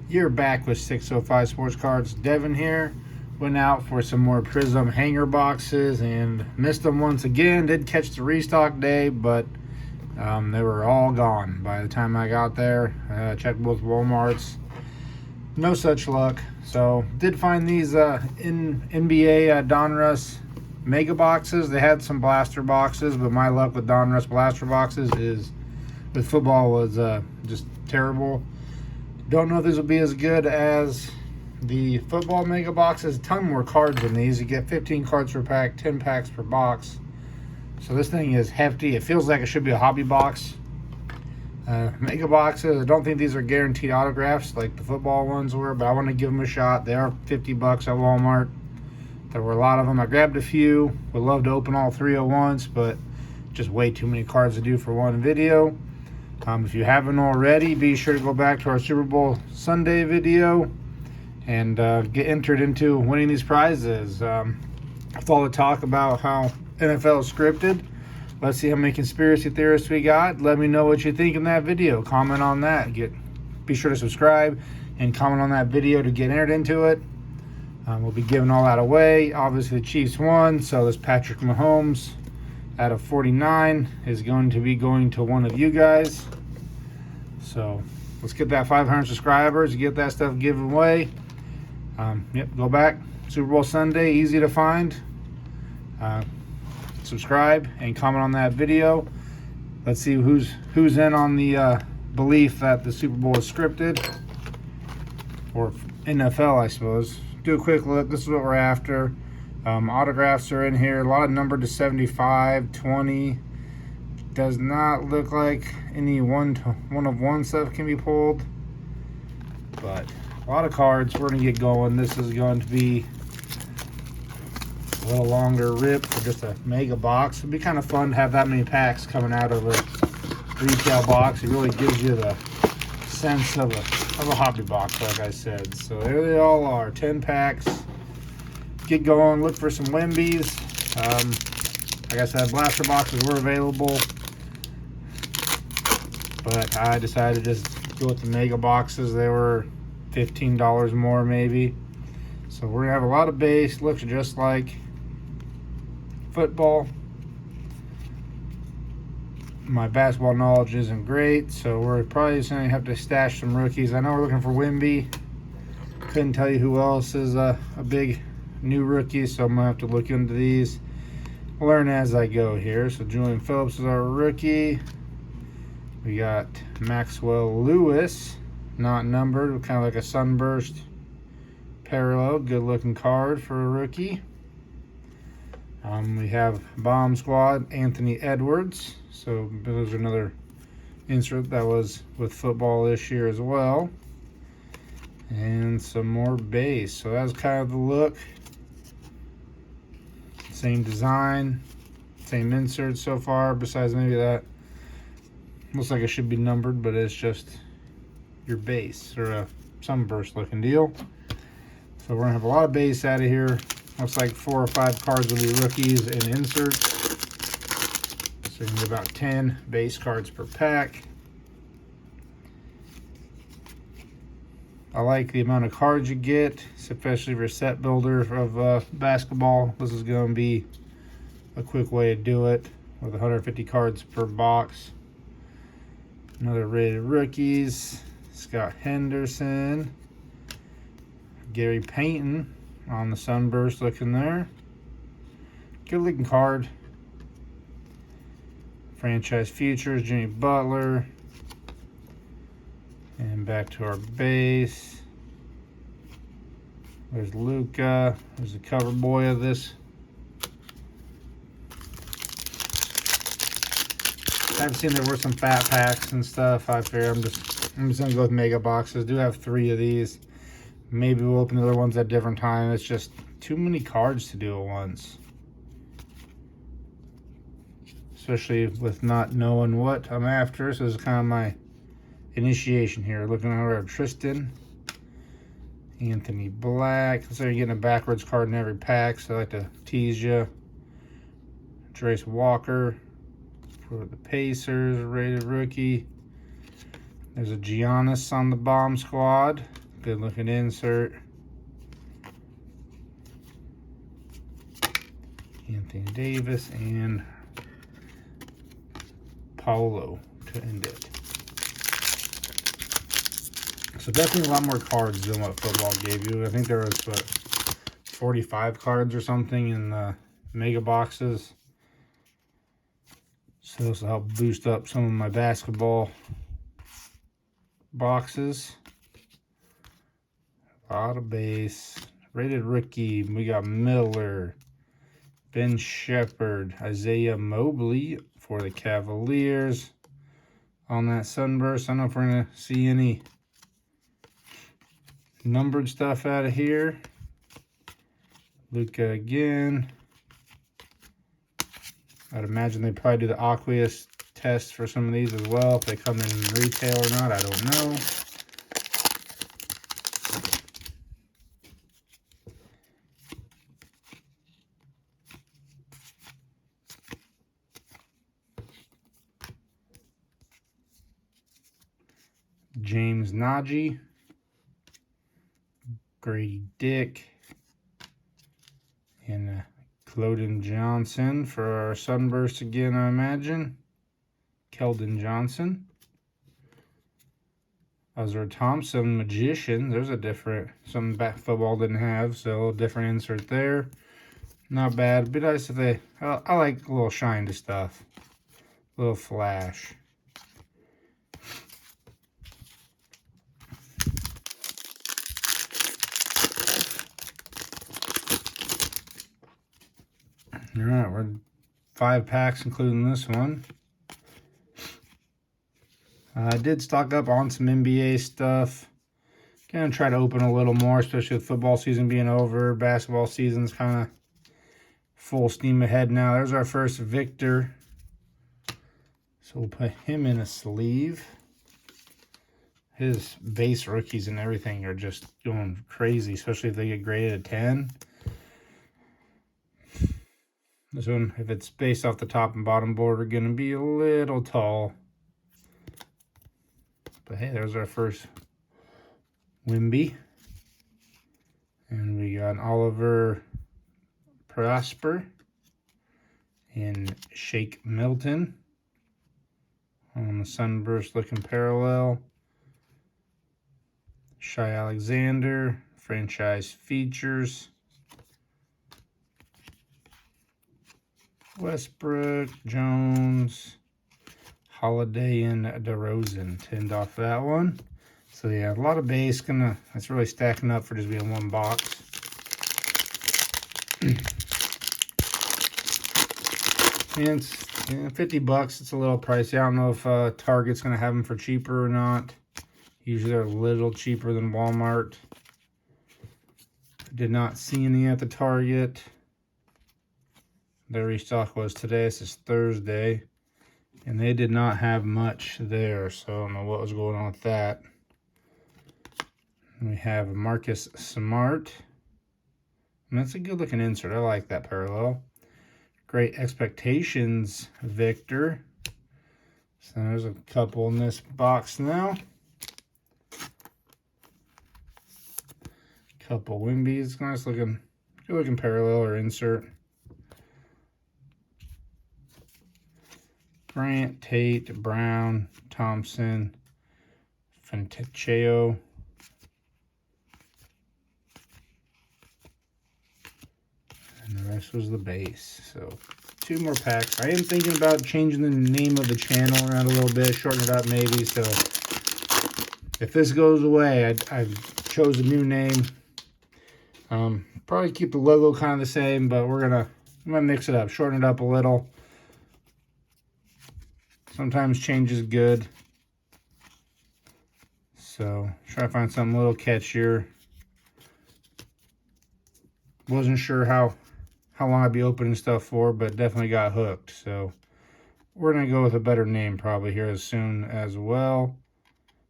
You're back with 605 Sports Cards. Devin here. Went out for some more Prism hanger boxes and missed them once again. Did catch the restock day, but they were all gone by the time I got there. Checked both Walmarts. No such luck. So did find these in NBA Donruss Mega boxes. They had some blaster boxes, but my luck with Donruss blaster boxes is with football was just terrible. Don't know if this will be as good as the football mega boxes. A ton more cards in these. You get 15 cards per pack, 10 packs per box. So this thing is hefty. It feels like it should be a hobby box. Mega boxes, I don't think these are guaranteed autographs like the football ones were, but I want to give them a shot. They are $50 at Walmart. There were a lot of them. I grabbed a few. Would love to open all three at once, but just way too many cards to do for one video. If you haven't already, be sure to go back to our Super Bowl Sunday video and get entered into winning these prizes. With all the talk about how NFL is scripted, let's see how many conspiracy theorists we got. Let me know what you think in that video. Comment on that. Be sure to subscribe and comment on that video to get entered into it. We'll be giving all that away. Obviously, the Chiefs won, so this Patrick Mahomes out of 49 is going to be going to one of you guys. So let's get that 500 subscribers, get that stuff given away. Go back. Super Bowl Sunday, easy to find. Subscribe and comment on that video. Let's see who's in on the belief that the Super Bowl is scripted, or NFL, I suppose. Do a quick look. This is what we're after. Autographs are in here. A lot of numbered to 75, 20. Does not look like any one of one stuff can be pulled, but a lot of cards. We're gonna get going. This is going to be a little longer rip for just a mega box. It'd be kind of fun to have that many packs coming out of a retail box. It really gives you the sense of a hobby box, like I said. So there they all are, 10 packs. Get going. Look for some Wembys. Like I said, blaster boxes were available, but I decided to just go with the mega boxes. They were $15 more maybe. So we're gonna have a lot of base. Looks just like football. My basketball knowledge isn't great, so we're probably just gonna have to stash some rookies. I know we're looking for Wemby. Couldn't tell you who else is a big new rookie, so I'm gonna have to look into these, learn as I go here. So Julian Phillips is our rookie. We got Maxwell Lewis, not numbered, kind of like a sunburst parallel. Good looking card for a rookie. We have Bomb Squad, Anthony Edwards. So there's another insert that was with football this year as well. And some more base. So that's kind of the look. Same design, same insert so far, besides maybe that. Looks like it should be numbered, but it's just your base, or a sunburst looking deal. So we're gonna have a lot of base out of here. Looks like 4 or 5 cards will be rookies and inserts. So you can get about 10 base cards per pack. I like the amount of cards you get, especially for a set builder of basketball. This is going to be a quick way to do it with 150 cards per box. Another rated rookies. Scott Henderson. Gary Payton on the sunburst looking there. Good looking card. Franchise Futures, Jimmy Butler. And back to our base. There's Luca. There's the cover boy of this. I've seen there were some fat packs and stuff. I figure I'm just gonna go with mega boxes. Do have 3 of these. Maybe we'll open the other ones at different time. It's just too many cards to do at once, especially with not knowing what I'm after. So this is kind of my initiation here. Looking over at Tristan, Anthony Black. So you're getting a backwards card in every pack, so I like to tease you. Trace Walker for the Pacers, rated rookie. There's a Giannis on the Bomb Squad. Good looking insert. Anthony Davis and Paulo to end it. So definitely a lot more cards than what football gave you. I think there was, what, 45 cards or something in the mega boxes. So this will help boost up some of my basketball boxes. A lot of base. Rated rookie, we got Miller, Ben Shepherd, Isaiah Mobley for the Cavaliers on that Sunburst. I don't know if we're going to see any numbered stuff out of here. Luka again. I'd imagine they probably do the aqueous test for some of these as well. If they come in retail or not, I don't know. James Najee, Grady Dick, and Keldon Johnson for our Sunburst again, I imagine. Keldon Johnson. Ezra Thompson, Magician. There's a different, something football didn't have, so a different insert there. Not bad. It'd be nice if they, I like a little shine to stuff. A little flash. All right, we're 5 packs, including this one. I did stock up on some NBA stuff. Gonna try to open a little more, especially with football season being over. Basketball season's kind of full steam ahead now. There's our first Victor. So we'll put him in a sleeve. His base rookies and everything are just going crazy, especially if they get graded a 10. This one, if it's based off the top and bottom border, going to be a little tall. But hey, there's our first Wemby. And we got Oliver Prosper and Shake Milton on the Sunburst looking parallel. Shai Alexander, franchise features. Westbrook, Jones, Holiday, and DeRozan to end off that one. So yeah, a lot of base. It's really stacking up for just being one box. And it's 50 bucks. It's a little pricey. I don't know if Target's gonna have them for cheaper or not. Usually they're a little cheaper than Walmart. Did not see any at the Target. Their restock was today. This is Thursday. And they did not have much there. So I don't know what was going on with that. And we have Marcus Smart. And that's a good looking insert. I like that parallel. Great Expectations Victor. So there's a couple in this box now. Couple Wemby's. Nice looking, good looking parallel or insert. Grant, Tate, Brown, Thompson, Fantecheo. And the rest was the base. So 2 more packs. I am thinking about changing the name of the channel around a little bit, shorten it up maybe. So if this goes away, I chose a new name. Probably keep the logo kind of the same, but I'm gonna mix it up, shorten it up a little. Sometimes change is good. So try to find something a little catchier. Wasn't sure how long I'd be opening stuff for, but definitely got hooked. So we're going to go with a better name probably here as soon as well.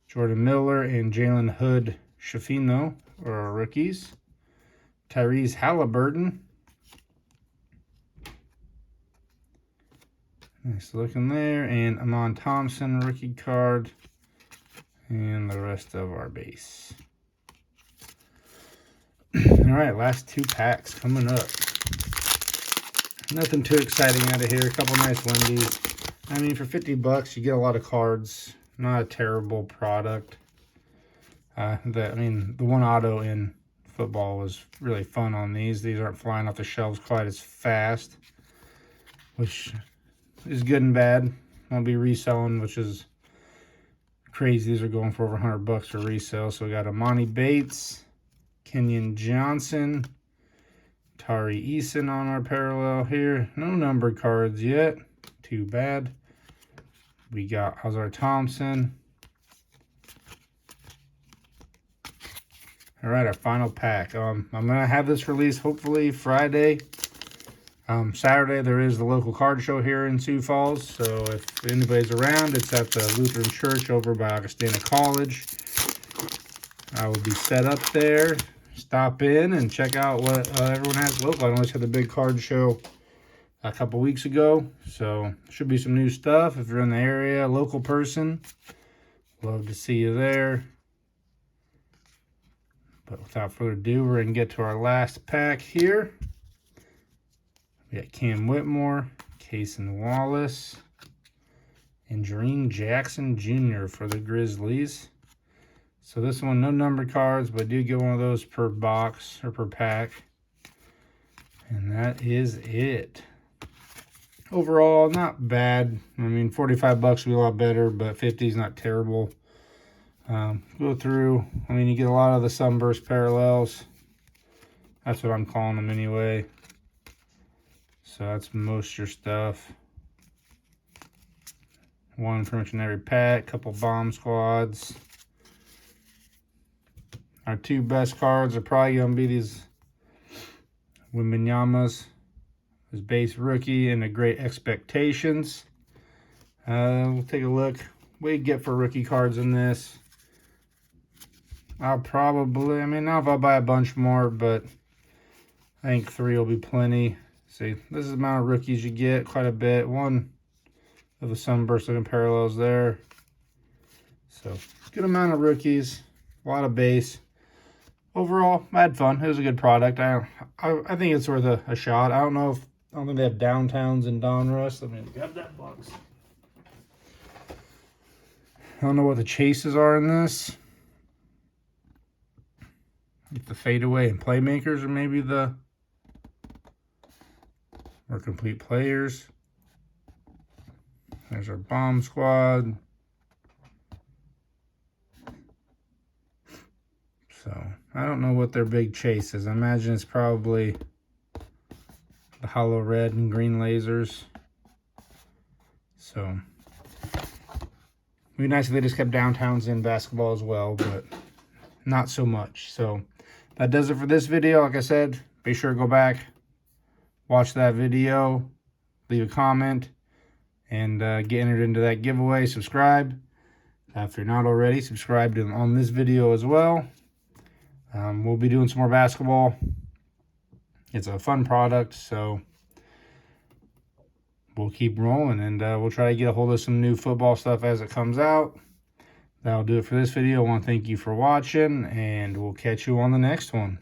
Jordan Miller and Jalen Hood Shafino are our rookies. Tyrese Halliburton. Nice looking there. And Amon Thompson rookie card. And the rest of our base. All right, last 2 packs coming up. Nothing too exciting out of here. A couple nice Wembys. I mean, for 50 bucks, you get a lot of cards. Not a terrible product. I mean, the one auto in football was really fun on these. These aren't flying off the shelves quite as fast, which is good and bad. I'll be reselling, which is crazy. These are going for over 100 bucks for resale. So we got Amani Bates, Kenyon Johnson, Tari Eason on our parallel here. No numbered cards yet. Too bad. We got Azar Thompson. All right, our final pack. I'm going to have this released hopefully Friday. Saturday, there is the local card show here in Sioux Falls. So if anybody's around, it's at the Lutheran Church over by Augustana College. I will be set up there. Stop in and check out what everyone has local. I know they had the big card show a couple weeks ago. So should be some new stuff. If you're in the area, local person, love to see you there. But without further ado, we're going to get to our last pack here. We got Cam Whitmore, Cason Wallace, and Jereen Jackson Jr. for the Grizzlies. So this one, no numbered cards, but I do get one of those per box or per pack. And that is it. Overall, not bad. I mean, 45 bucks would be a lot better, but 50 is not terrible. Go through. I mean, you get a lot of the Sunburst parallels. That's what I'm calling them anyway. So that's most of your stuff. One pretty much in every pack. Couple bomb squads. Our 2 best cards are probably going to be these Wemby, his base rookie, and the Great Expectations. We'll take a look. What do you get for rookie cards in this? I'll probably, I mean, not if I'll buy a bunch more, but I think 3 will be plenty. See, this is the amount of rookies you get, quite a bit. One of the Sunburst looking parallels there. So, good amount of rookies, a lot of base. Overall, I had fun. It was a good product. I think it's worth a shot. I don't think they have downtowns in Donruss. Let me grab that box. I don't know what the chases are in this. Get the fadeaway and playmakers, or maybe the more complete players. There's our bomb squad. So I don't know what their big chase is. I imagine it's probably the hollow red and green lasers. So it'd be nice if they just kept downtowns in basketball as well, but not so much. So that does it for this video. Like I said, be sure to go back, watch that video, leave a comment, and get entered into that giveaway. Subscribe. If you're not already, subscribe on this video as well. We'll be doing some more basketball. It's a fun product, so we'll keep rolling, and we'll try to get a hold of some new football stuff as it comes out. That'll do it for this video. I want to thank you for watching, and we'll catch you on the next one.